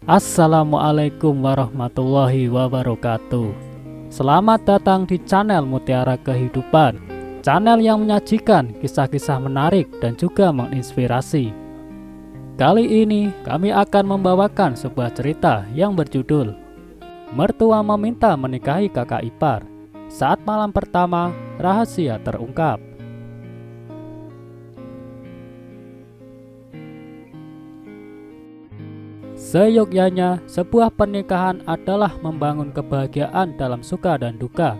Assalamualaikum warahmatullahi wabarakatuh. Selamat datang di channel Mutiara Kehidupan, channel yang menyajikan kisah-kisah menarik dan juga menginspirasi. Kali ini kami akan membawakan sebuah cerita yang berjudul Mertua Meminta Menikahi Kakak Ipar. Saat malam pertama, rahasia terungkap. Seyogyanya, sebuah pernikahan adalah membangun kebahagiaan dalam suka dan duka.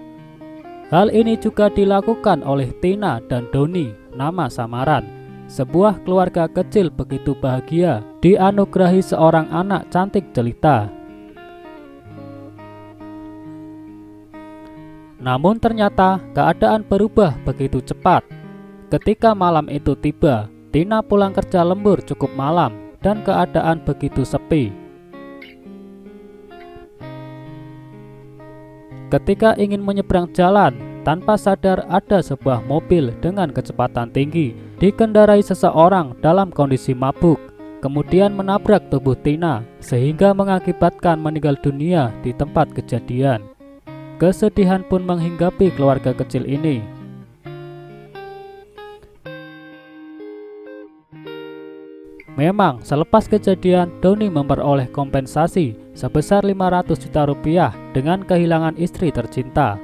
Hal ini juga dilakukan oleh Tina dan Doni, nama samaran. Sebuah keluarga kecil begitu bahagia dianugerahi seorang anak cantik jelita. Namun ternyata keadaan berubah begitu cepat. Ketika malam itu tiba, Tina pulang kerja lembur cukup malam dan keadaan begitu sepi. Ketika ingin menyeberang jalan, tanpa sadar ada sebuah mobil dengan kecepatan tinggi dikendarai seseorang dalam kondisi mabuk, kemudian menabrak tubuh Tina sehingga mengakibatkan meninggal dunia di tempat kejadian. Kesedihan pun menghinggapi keluarga kecil ini. Memang selepas kejadian, Doni memperoleh kompensasi sebesar 500 juta rupiah dengan kehilangan istri tercinta.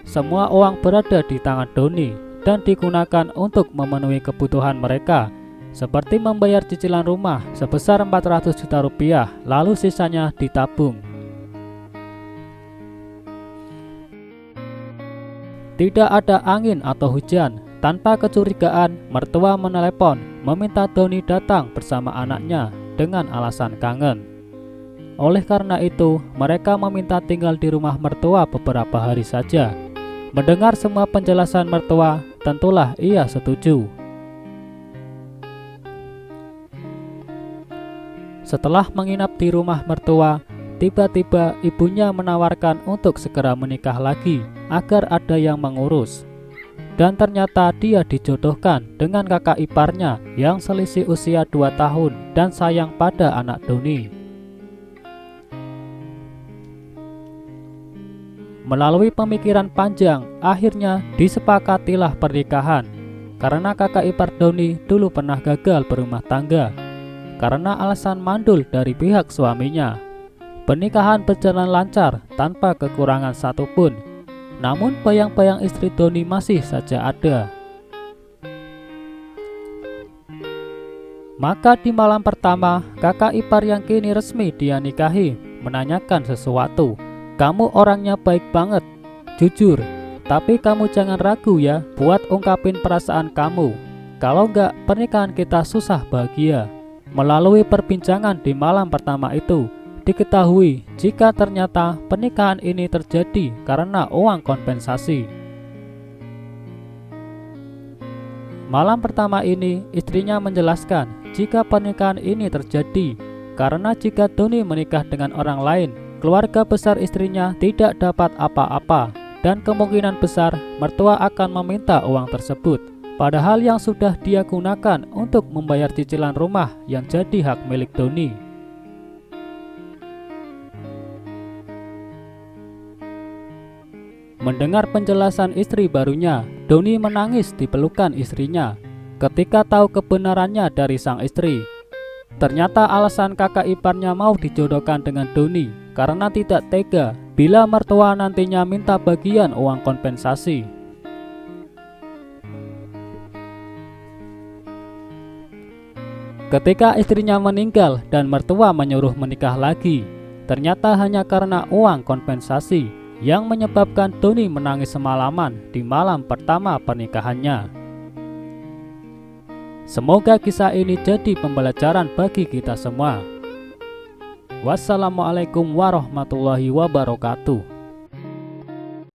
Semua uang berada di tangan Doni dan digunakan untuk memenuhi kebutuhan mereka, seperti membayar cicilan rumah sebesar 400 juta rupiah, lalu sisanya ditabung. Tidak ada angin atau hujan. Tanpa kecurigaan, mertua menelepon meminta Doni datang bersama anaknya dengan alasan kangen. Oleh karena itu, mereka meminta tinggal di rumah mertua beberapa hari saja. Mendengar semua penjelasan mertua, tentulah ia setuju. Setelah menginap di rumah mertua, tiba-tiba ibunya menawarkan untuk segera menikah lagi agar ada yang mengurus. Dan ternyata dia dijodohkan dengan kakak iparnya yang selisih usia 2 tahun dan sayang pada anak Doni. Melalui pemikiran panjang, akhirnya disepakatilah pernikahan. Karena kakak ipar Doni dulu pernah gagal berumah tangga karena alasan mandul dari pihak suaminya. Pernikahan berjalan lancar tanpa kekurangan satupun. Namun bayang-bayang istri Doni masih saja ada. Maka di malam pertama, kakak ipar yang kini resmi dia nikahi menanyakan sesuatu. Kamu orangnya baik banget, jujur, tapi kamu jangan ragu ya buat ungkapin perasaan kamu. Kalau enggak, pernikahan kita susah bahagia. Melalui perbincangan di malam pertama itu, diketahui jika ternyata pernikahan ini terjadi karena uang kompensasi. Malam pertama ini, istrinya menjelaskan jika pernikahan ini terjadi karena jika Doni menikah dengan orang lain, keluarga besar istrinya tidak dapat apa-apa dan kemungkinan besar mertua akan meminta uang tersebut, padahal yang sudah dia gunakan untuk membayar cicilan rumah yang jadi hak milik Doni. Mendengar penjelasan istri barunya, Doni menangis di pelukan istrinya ketika tahu kebenarannya dari sang istri. Ternyata alasan kakak iparnya mau dijodohkan dengan Doni karena tidak tega bila mertua nantinya minta bagian uang kompensasi. Ketika istrinya meninggal dan mertua menyuruh menikah lagi, ternyata hanya karena uang kompensasi yang menyebabkan Doni menangis semalaman di malam pertama pernikahannya. Semoga kisah ini jadi pembelajaran bagi kita semua. Wassalamualaikum warahmatullahi wabarakatuh.